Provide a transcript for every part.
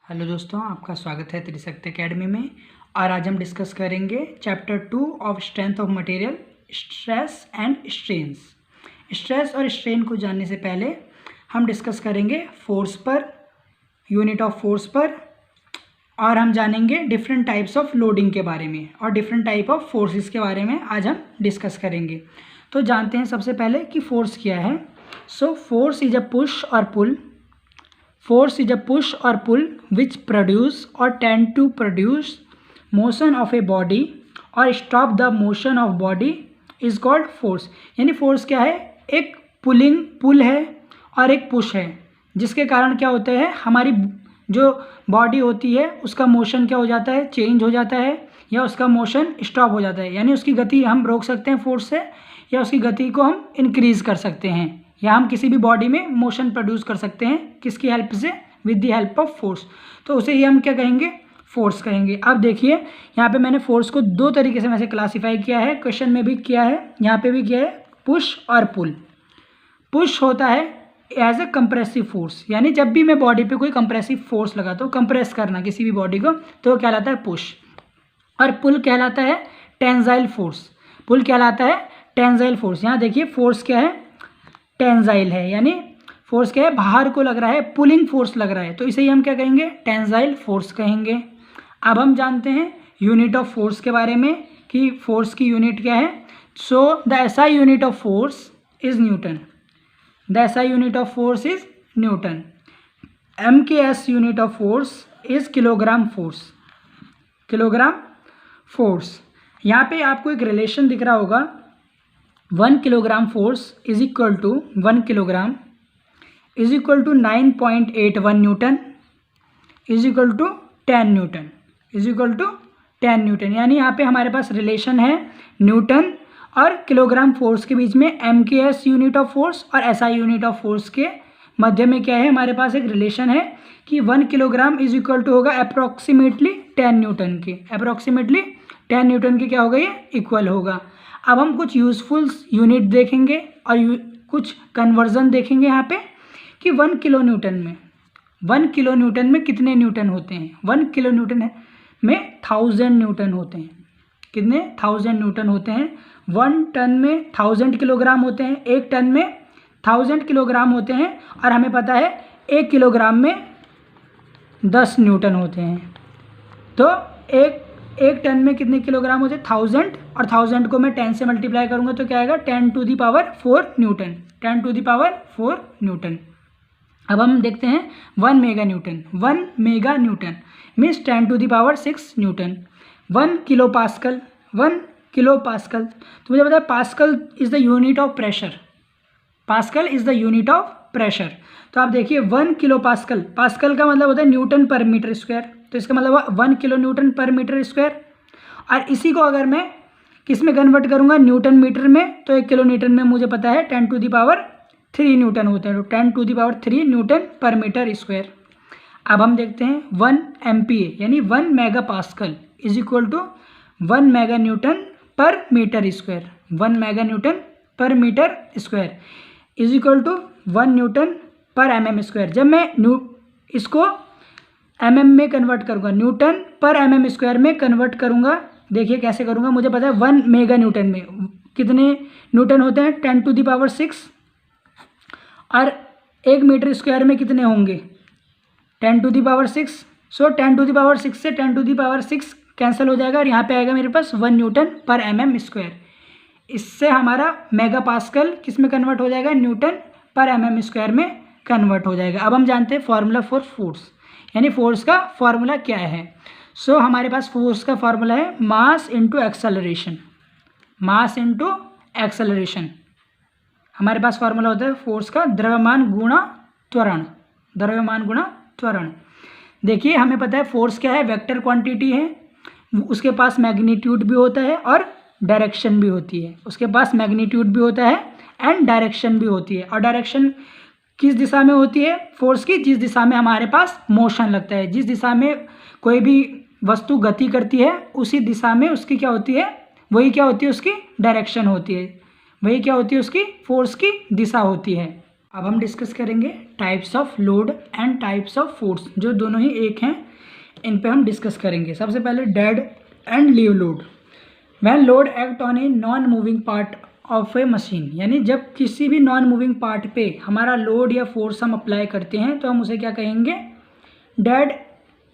Hello दोस्तों, आपका स्वागत है त्रिशक्ति एकेडमी में। और आज हम डिस्कस करेंगे chapter 2 of strength of material, stress and strains. Stress और स्ट्रेन को जानने से पहले हम डिस्कस करेंगे फोर्स पर, यूनिट ऑफ फोर्स पर, और हम जानेंगे डिफरेंट टाइप्स ऑफ लोडिंग के बारे में और डिफरेंट टाइप ऑफ फोर्सेस के बारे में आज हम डिस्कस करेंगे। तो जानते हैं सबसे पहले कि फोर्स क्या है। So force is a push और पुल। Force is a push or pull which produce or tend to produce motion of a body or stop the motion of body is called force। यानी force क्या है? एक pulling पुल है और एक push है, जिसके कारण क्या होता है, हमारी जो बॉडी होती है उसका मोशन क्या हो जाता है, चेंज हो जाता है, या उसका मोशन स्टॉप हो जाता है। यानी उसकी गति हम रोक सकते हैं फोर्स से, या उसकी गति को हम इंक्रीज कर सकते हैं, या हम किसी भी बॉडी में मोशन प्रोड्यूस कर सकते हैं किसकी हेल्प से, with the help of force. तो उसे ही हम क्या कहेंगे, फोर्स कहेंगे। अब देखिए यहाँ पे मैंने फोर्स को दो तरीके से वैसे क्लासीफाई किया है, क्वेश्चन में भी किया है, यहाँ पे भी किया है, पुश और पुल। पुश होता है एज ए कंप्रेसिव फोर्स, यानी जब भी मैं बॉडी पे कोई कंप्रेसिव फोर्स लगाता हूँ, कंप्रेस करना किसी भी बॉडी को, तो वो कहलाता है पुश। और पुल कहलाता है टेंजाइल फोर्स। पुल कहलाता है टेंजाइल फोर्स। यहाँ देखिए फोर्स क्या है, टेंजाइल है, यानी फोर्स क्या है, बाहर को लग रहा है, पुलिंग फोर्स लग रहा है, तो इसे ही हम क्या कहेंगे, टेंजाइल फोर्स कहेंगे। अब हम जानते हैं यूनिट ऑफ फोर्स के बारे में कि फोर्स की यूनिट क्या है। So the SI unit of force is newton. The SI unit of force is newton. MKS unit of force is kilogram force. Kilogram force. यहाँ पे आपको एक रिलेशन दिख रहा होगा, 1 kilogram force is equal to 1 kilogram is equal to 9.81 newton is equal to 10 newton is equal to 10 newton. यानी यहाँ पे हमारे पास रिलेशन है न्यूटन और किलोग्राम फोर्स के बीच में, एमकेएस यूनिट ऑफ फोर्स और एसआई यूनिट ऑफ फोर्स के मध्य में क्या है, हमारे पास एक रिलेशन है कि 1 किलोग्राम इज इक्वल टू होगा अप्रॉक्सीमेटली 10 न्यूटन के। अप्रॉक्सीमेटली 10 न्यूटन के क्या होगा, ये इक्वल होगा। अब हम कुछ यूजफुल यूनिट देखेंगे और कुछ कन्वर्जन देखेंगे यहाँ पे कि 1 किलो न्यूटन में कितने न्यूटन होते हैं। 1 किलो न्यूटन में 1000 न्यूटन होते हैं। कितने? 1000 न्यूटन होते हैं। 1 टन में 1000 किलोग्राम होते हैं, 1 टन में 1000 किलोग्राम होते हैं, और हमें पता है 1 किलोग्राम में 10 न्यूटन होते हैं। तो एक टन में कितने किलोग्राम होते हैं, 1000, और 1000 को मैं 10 से मल्टीप्लाई करूंगा तो क्या आएगा, 10 to the power 4 newton. 10 to the power 4 newton. अब हम देखते हैं 1 mega newton. 1 mega newton means 10 to the power 6 newton. 1 kilo pascal. 1 kilo pascal, तो मुझे पता है pascal is the unit of pressure. Pascal is the unit of pressure. तो आप देखिए 1 किलो पास्कल, पास्कल का मतलब होता है न्यूटन पर मीटर स्क्वायर, तो इसका मतलब 1 kilo newton per metre square. और इसी को अगर मैं किस में कन्वर्ट करूंगा, न्यूटन मीटर में, तो 1 किलो न्यूटन में मुझे पता है 10 टू दी पावर 3 न्यूटन होते हैं, तो 10 to the power 3 newton per metre square. अब हम देखते हैं 1 एमपीए यानी 1 mega pascal is equal to 1 mega newton per metre square. 1 mega newton per metre square is equal to 1 newton per MM square. जब मैं इसको एमएम में convert करूंगा, न्यूटन पर एमएम स्क्वायर में कन्वर्ट करूंगा, देखिए कैसे करूंगा, मुझे पता है 1 मेगा न्यूटन में कितने न्यूटन होते हैं, 10 टू दी पावर 6, और 1 मीटर स्क्वायर में कितने होंगे, 10 to the power 6। So 10 to the power 6 से 10 टू दी पावर 6 कैंसिल हो जाएगा, और यहाँ पे आएगा मेरे पास 1 न्यूटन पर एमएम स्क्वायर। इससे हमारा मेगा पास्कल किस में कन्वर्ट हो जाएगा, न्यूटन पर एमएम स्क्वायर में कन्वर्ट हो जाएगा। अब हम जानते हैं फॉर्मूला फॉर फोर्स, यानी फोर्स का फॉर्मूला क्या है। सो हमारे पास फोर्स का फॉर्मूला है mass into acceleration. Mass into acceleration हमारे पास फॉर्मूला होता है फोर्स का, द्रव्यमान गुणा त्वरण। द्रव्यमान गुणा त्वरण। देखिए हमें पता है फोर्स क्या है, वेक्टर क्वांटिटी है, उसके पास मैग्नीट्यूड भी होता है और डायरेक्शन भी होती है। उसके पास मैग्नीट्यूड भी होता है एंड डायरेक्शन भी होती है। और डायरेक्शन किस दिशा में होती है फोर्स की, जिस दिशा में हमारे पास मोशन लगता है, जिस दिशा में कोई भी वस्तु गति करती है उसी दिशा में उसकी क्या होती है, वही क्या होती है, उसकी डायरेक्शन होती है, वही क्या होती है, उसकी फोर्स की दिशा होती है। अब हम डिस्कस करेंगे types of load and types of force, जो दोनों ही एक हैं, इन पे हम डिस्कस करेंगे। सबसे पहले dead and leave load. When load act on a non moving part of A machine, यानी जब किसी भी नॉन मूविंग पार्ट पे हमारा लोड या फोर्स हम अप्लाई करते हैं तो हम उसे क्या कहेंगे, डेड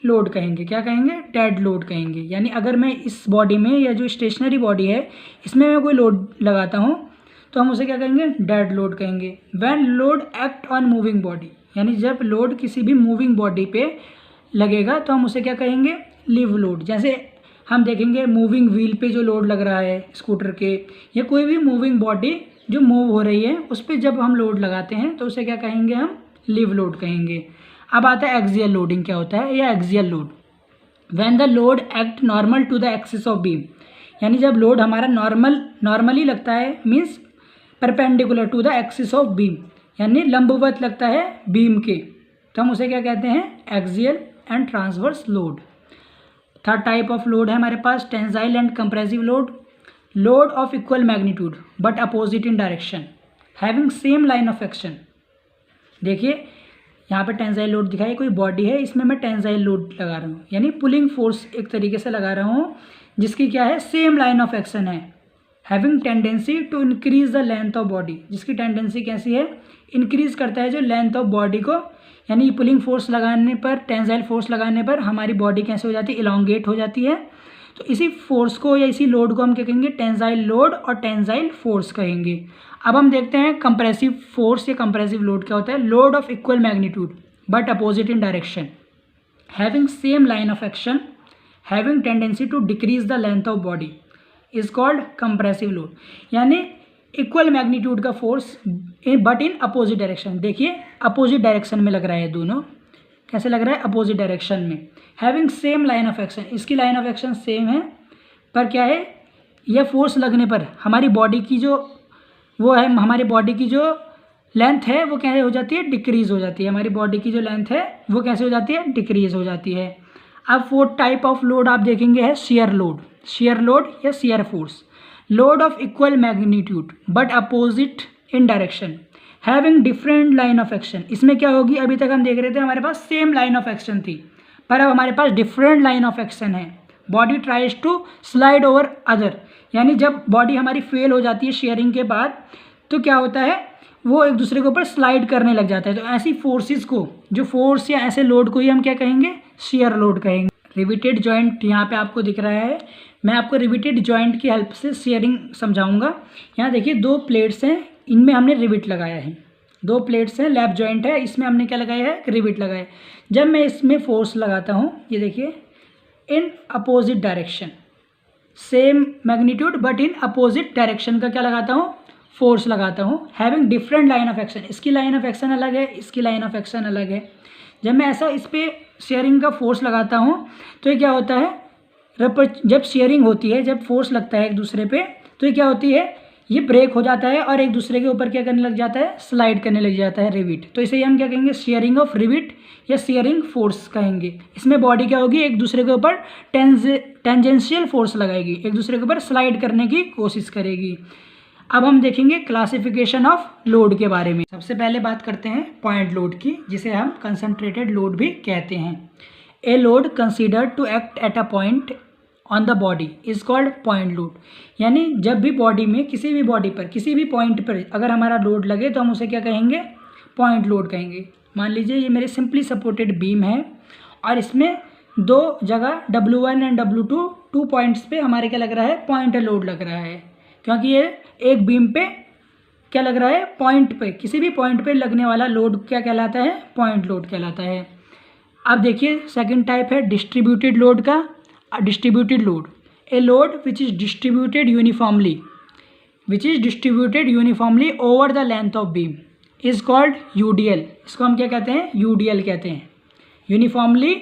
लोड कहेंगे। क्या कहेंगे, डेड लोड कहेंगे। यानी अगर मैं इस बॉडी में या जो स्टेशनरी बॉडी है इसमें मैं कोई लोड लगाता हूँ तो हम उसे क्या कहेंगे, डेड लोड कहेंगे। When load act on moving body, यानी जब लोड किसी भी मूविंग बॉडी पे लगेगा तो हम उसे क्या कहेंगे, लीव लोड। जैसे हम देखेंगे मूविंग व्हील पे जो लोड लग रहा है स्कूटर के, या कोई भी मूविंग बॉडी जो मूव हो रही है उस पर जब हम लोड लगाते हैं तो उसे क्या कहेंगे, हम लीव लोड कहेंगे। अब आता है एक्सियल लोडिंग क्या होता है, या axial load. When the load act normal to the axis of beam, यानी जब लोड हमारा नॉर्मली लगता है, means perpendicular to the axis of beam, यानी लंबवत लगता है बीम के, तो हम उसे क्या कहते हैं, axial and transverse load. Third type of load है हमारे पास tensile and compressive load. Load of equal magnitude but opposite in direction having same line of action. देखिए यहाँ पे टेंसाइल लोड दिखाई, कोई बॉडी है इसमें मैं टेंसाइल लोड लगा रहा हूँ, यानी पुलिंग फोर्स एक तरीके से लगा रहा हूँ जिसकी क्या है, सेम लाइन ऑफ एक्शन है। Having tendency to increase the length of body, जिसकी टेंडेंसी कैसी है, इंक्रीज करता है जो लेंथ ऑफ बॉडी को, यानी पुलिंग फोर्स लगाने पर, टेंसाइल फोर्स लगाने पर हमारी बॉडी कैसे हो जाती है, इलोंगेट हो जाती है। तो इसी फोर्स को या इसी लोड को हम क्या कहेंगे, टेंसाइल लोड और टेंसाइल फोर्स कहेंगे। अब हम देखते हैं कंप्रेसिव फोर्स या कंप्रेसिव लोड क्या होता है। Load of equal magnitude but opposite in direction having same line of action having tendency to decrease the length of body is called compressive load. यानी इक्वल मैग्नीट्यूड का force but in opposite direction. देखिए opposite direction में लग रहा है, दोनों कैसे लग रहा है, अपोजिट डायरेक्शन में। Having same line of action, इसकी लाइन ऑफ एक्शन सेम है, पर क्या है, यह फोर्स लगने पर हमारी बॉडी की जो वो है, हमारी बॉडी की जो लेंथ है वो कैसे हो जाती है, डिक्रीज हो जाती है। हमारी बॉडी की जो लेंथ है वो कैसे हो जाती है, डिक्रीज हो जाती है। अब फोर्थ टाइप ऑफ लोड आप देखेंगे है शियर लोड। शियर लोड या shear force. Load of equal magnitude but opposite in direction having different line of action. इसमें क्या होगी, अभी तक हम देख रहे थे हमारे पास सेम लाइन ऑफ एक्शन थी, पर अब हमारे पास डिफरेंट लाइन ऑफ एक्शन है। Body tries to slide over other, यानी जब बॉडी हमारी फेल हो जाती है शेयरिंग के बाद तो क्या होता है, वो एक दूसरे के ऊपर स्लाइड करने लग जाता है। तो ऐसी फोर्सेस को, जो फोर्स या ऐसे लोड को ही हम क्या कहेंगे, शियर लोड कहेंगे। रिविटेड जॉइंट यहाँ पे आपको दिख रहा है, मैं आपको रिविटेड जॉइंट की हेल्प से शेयरिंग समझाऊंगा। यहाँ देखिए दो प्लेट्स हैं, इनमें हमने रिविट लगाया है। दो प्लेट्स हैं, लैप जॉइंट है, इसमें हमने क्या लगाया है, रिविट लगाया है। जब मैं इसमें फोर्स लगाता हूँ, ये देखिए इन opposite direction, same magnitude but in opposite direction का क्या लगाता हूँ, फोर्स लगाता हूँ। Having different line of action, इसकी लाइन ऑफ एक्शन अलग है, इसकी लाइन ऑफ एक्शन अलग है। जब मैं ऐसा इस पर शेयरिंग का फोर्स लगाता हूँ तो ये क्या होता है, जब शेयरिंग होती है, जब फोर्स लगता है एक दूसरे पे, तो ये क्या होती है, ये ब्रेक हो जाता है और एक दूसरे के ऊपर क्या करने लग जाता है, स्लाइड करने लग जाता है रिविट। तो इसे हम क्या कहेंगे, शेयरिंग ऑफ रिविट या शेयरिंग फोर्स कहेंगे। इसमें बॉडी क्या होगी, एक दूसरे के ऊपर टेंजेंशियल फोर्स लगाएगी, एक दूसरे के ऊपर स्लाइड करने की कोशिश करेगी। अब हम देखेंगे क्लासिफिकेशन ऑफ लोड के बारे में। सबसे पहले बात करते हैं पॉइंट लोड की, जिसे हम कंसंट्रेटेड लोड भी कहते हैं। A load considered to act at a point on the body is called point load. यानी जब भी बॉडी में, किसी भी बॉडी पर, किसी भी पॉइंट पर अगर हमारा लोड लगे तो हम उसे क्या कहेंगे, पॉइंट लोड कहेंगे। मान लीजिए ये मेरे सिंपली सपोर्टेड बीम है और इसमें दो जगह W1 एंड W2 2 पॉइंट्स पे हमारे क्या लग रहा है, पॉइंट लोड लग रहा है, क्योंकि ये एक बीम पे क्या लग रहा है, पॉइंट पे, किसी भी पॉइंट पे लगने वाला लोड क्या कहलाता है, पॉइंट लोड कहलाता है। अब देखिए सेकंड टाइप है डिस्ट्रीब्यूटेड लोड का। Distributed load, a load which is distributed uniformly over the length of beam is called UDL. इसको हम क्या कहते हैं, यूडीएल कहते हैं, uniformly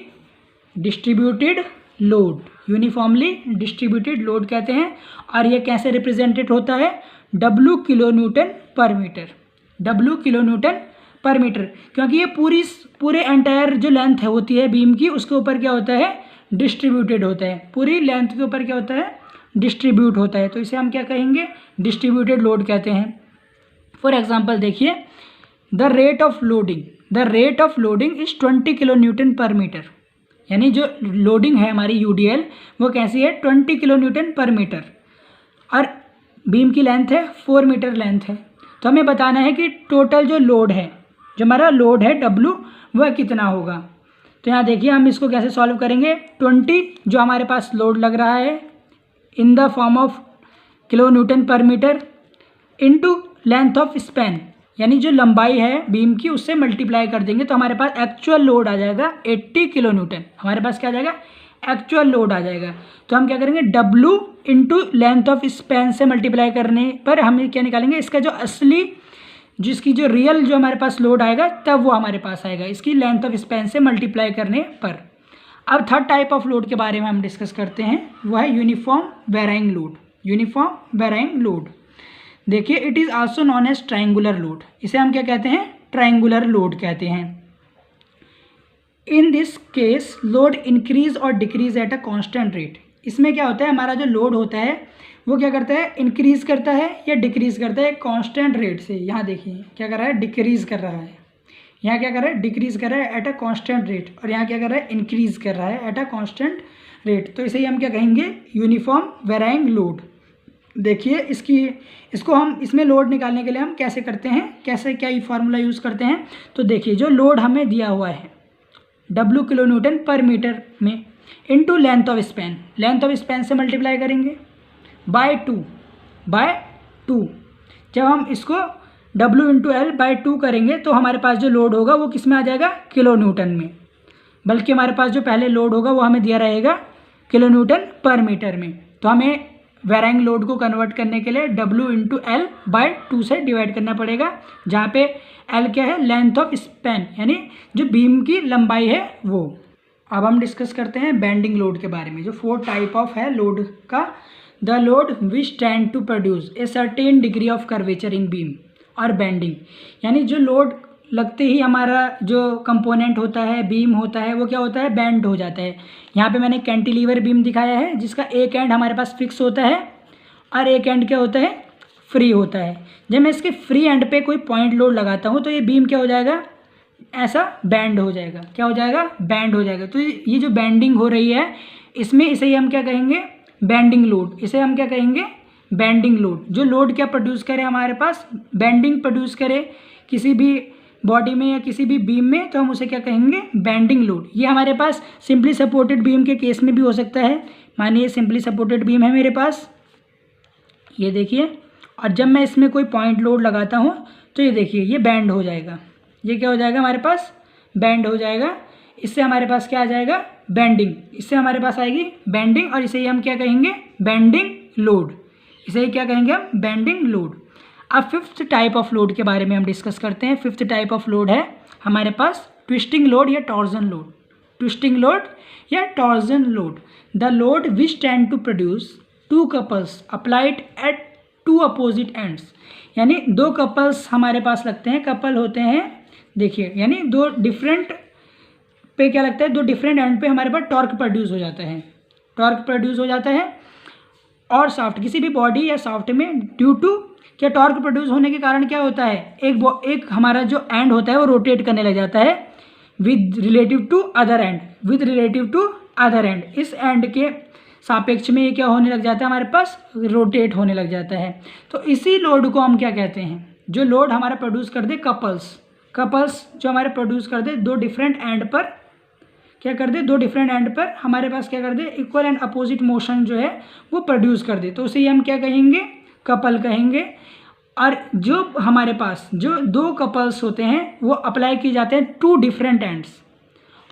distributed load, uniformly distributed load कहते हैं। और ये कैसे रिप्रेजेंटेड होता है, W kilo newton per metre, W kilo newton per metre, क्योंकि ये पूरे एंटायर जो लेंथ है होती है बीम की, उसके ऊपर क्या होता है, डिस्ट्रीब्यूटेड होता है, पूरी लेंथ के ऊपर क्या होता है, डिस्ट्रीब्यूट होता है। तो इसे हम क्या कहेंगे, डिस्ट्रीब्यूटेड लोड कहते हैं। फॉर एग्जांपल देखिए the rate of loading is 20 kilo newton per metre. यानी जो लोडिंग है हमारी यूडीएल वो कैसी है, 20 किलो न्यूटन पर मीटर। और बीम की लेंथ है 4 मीटर लेंथ है। तो हमें बताना है कि टोटल जो लोड है, जो हमारा लोड है डब्लू, वह कितना होगा। तो यहाँ देखिए हम इसको कैसे सॉल्व करेंगे। 20 जो हमारे पास लोड लग रहा है in the form of kilo newton per metre into length of span, यानी जो लंबाई है बीम की उससे मल्टीप्लाई कर देंगे तो हमारे पास एक्चुअल लोड आ जाएगा 80 किलो न्यूटन। हमारे पास क्या आ जाएगा, एक्चुअल लोड आ जाएगा। तो हम क्या करेंगे, W into length of span से मल्टीप्लाई करने पर हम क्या निकालेंगे, इसका जो असली जिसकी जो रियल जो हमारे पास लोड आएगा तब वो हमारे पास आएगा इसकी लेंथ ऑफ स्पैन से मल्टीप्लाई करने पर। अब थर्ड टाइप ऑफ लोड के बारे में हम डिस्कस करते हैं, वह है uniform varying load. Uniform varying load देखिए, it is also known as triangular load. इसे हम क्या कहते हैं, ट्रायंगुलर लोड कहते हैं। In this case load increase और decrease at a constant rate. इसमें क्या होता है, हमारा जो लोड होता है वो क्या करता है, इंक्रीज करता है या डिक्रीज करता है कांस्टेंट रेट से। यहाँ देखिए क्या कर रहा है, डिक्रीज कर रहा है। यहाँ क्या कर रहा है, डिक्रीज कर रहा है एट अ कांस्टेंट रेट, और यहाँ क्या कर रहा है, इंक्रीज कर रहा है एट अ कांस्टेंट रेट। तो इसे ही हम क्या कहेंगे, यूनिफॉर्म वेराइंग लोड। देखिए इसको हम इसमें लोड निकालने के लिए हम कैसे करते हैं, कैसे क्या ये फार्मूला यूज़ करते हैं। तो देखिए जो लोड हमें दिया हुआ है W kilo newton per metre में into length of span, length of span से मल्टीप्लाई करेंगे बाय टू। जब हम इसको W इंटू एल बाय 2 करेंगे तो हमारे पास जो लोड होगा वो किस में आ जाएगा, किलो न्यूटन में। बल्कि हमारे पास जो पहले लोड होगा वो हमें दिया रहेगा किलो न्यूटन पर मीटर में। तो हमें वेराइंग लोड को कन्वर्ट करने के लिए W इंटू एल बाय 2 से डिवाइड करना पड़ेगा, जहाँ पे L क्या है, लेंथ ऑफ स्पैन, यानी जो बीम की लंबाई है वो। अब हम डिस्कस करते हैं बेंडिंग लोड के बारे में, जो 4 टाइप ऑफ है लोड का। The load which tend to produce a certain degree of curvature in beam और बेंडिंग, यानी जो लोड लगते ही हमारा जो कंपोनेंट होता है, बीम होता है, वो क्या होता है, बेंड हो जाता है। यहाँ पे मैंने कैंटिलीवर बीम दिखाया है जिसका एक एंड हमारे पास फिक्स होता है और एक एंड क्या होता है, फ्री होता है। जब मैं इसके फ्री एंड पे कोई पॉइंट लोड लगाता हूँ तो ये बीम क्या हो जाएगा, ऐसा बैंड हो जाएगा। क्या हो जाएगा, बैंड हो जाएगा। तो ये जो बैंडिंग हो रही है इसमें, इसे ही हम क्या कहेंगे, बैंडिंग लोड। इसे हम क्या कहेंगे, बैंडिंग लोड। जो लोड क्या प्रोड्यूस करे हमारे पास, बैंडिंग प्रोड्यूस करे किसी भी बॉडी में या किसी भी बीम में, तो हम उसे क्या कहेंगे, बैंडिंग लोड। ये हमारे पास सिंपली सपोर्टेड बीम के केस में भी हो सकता है। मानिए सिंपली सपोर्टेड बीम है मेरे पास, ये देखिए, और जब मैं इसमें कोई पॉइंट लोड लगाता हूँ तो ये देखिए ये बैंड हो जाएगा। ये क्या हो जाएगा, हमारे पास बैंड हो जाएगा। इससे हमारे पास क्या आ जाएगा, बेंडिंग। इससे हमारे पास आएगी बेंडिंग, और इसे ही हम क्या कहेंगे, बेंडिंग लोड। इसे ही क्या कहेंगे हम, बेंडिंग लोड। अब फिफ्थ टाइप ऑफ लोड के बारे में हम डिस्कस करते हैं। फिफ्थ टाइप ऑफ लोड है हमारे पास ट्विस्टिंग लोड या टॉर्जन लोड। ट्विस्टिंग लोड या torsion load, the load which tend to produce 2 couples applied at 2 opposite ends, यानी 2 कपल्स हमारे पास लगते हैं। कपल होते हैं, देखिए, यानी 2 डिफरेंट पे क्या लगता है, 2 डिफरेंट एंड पे हमारे पास टॉर्क प्रोड्यूस हो जाता है। टॉर्क प्रोड्यूस हो जाता है। और सॉफ्ट, किसी भी बॉडी या सॉफ्ट में ड्यू टू क्या, टॉर्क प्रोड्यूस होने के कारण क्या होता है, एक हमारा जो एंड होता है वो रोटेट करने लग जाता है with relative to other end, with relative to other end. इस एंड के सापेक्ष में ये क्या होने लग जाता है, हमारे पास रोटेट होने लग जाता है। तो इसी लोड को हम क्या कहते हैं, जो लोड हमारा प्रोड्यूस कर दे कपल्स जो हमारे प्रोड्यूस कर दे 2 डिफरेंट एंड पर, क्या कर दे, 2 डिफरेंट एंड पर हमारे पास क्या कर दे, इक्वल एंड अपोजिट मोशन जो है वो प्रोड्यूस कर दे, तो उसे हम क्या कहेंगे, कपल कहेंगे। और जो हमारे पास जो 2 कपल्स होते हैं वो अप्लाई किए जाते हैं 2 डिफरेंट एंड्स,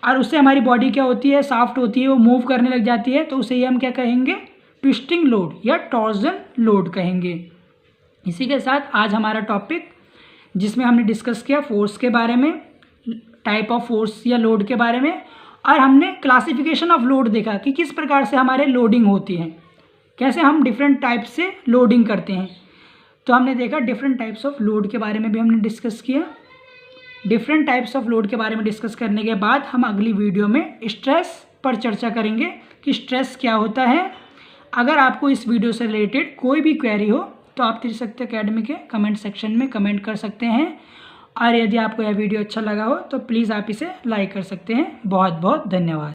और उससे हमारी बॉडी क्या होती है, सॉफ्ट होती है, वो मूव करने लग जाती है, तो उसे हम क्या कहेंगे, ट्विस्टिंग लोड या टॉर्जन लोड कहेंगे। इसी के साथ आज हमारा टॉपिक, जिसमें हमने डिस्कस किया फोर्स के बारे में, टाइप ऑफ फोर्स या लोड के बारे में, और हमने क्लासिफिकेशन ऑफ लोड देखा कि किस प्रकार से हमारे लोडिंग होती है, कैसे हम डिफरेंट टाइप से लोडिंग करते हैं। तो हमने देखा डिफरेंट टाइप्स ऑफ लोड के बारे में भी हमने डिस्कस किया। डिफरेंट टाइप्स ऑफ लोड के बारे में डिस्कस करने के बाद हम अगली वीडियो में स्ट्रेस पर चर्चा करेंगे कि स्ट्रेस क्या होता है। अगर आपको इस वीडियो से रिलेटेड कोई भी क्वेरी हो तो आप त्रिशक्ति एकेडमी के कमेंट सेक्शन में कमेंट कर सकते हैं, और यदि आपको यह वीडियो अच्छा लगा हो तो प्लीज़ आप इसे लाइक कर सकते हैं। बहुत बहुत धन्यवाद।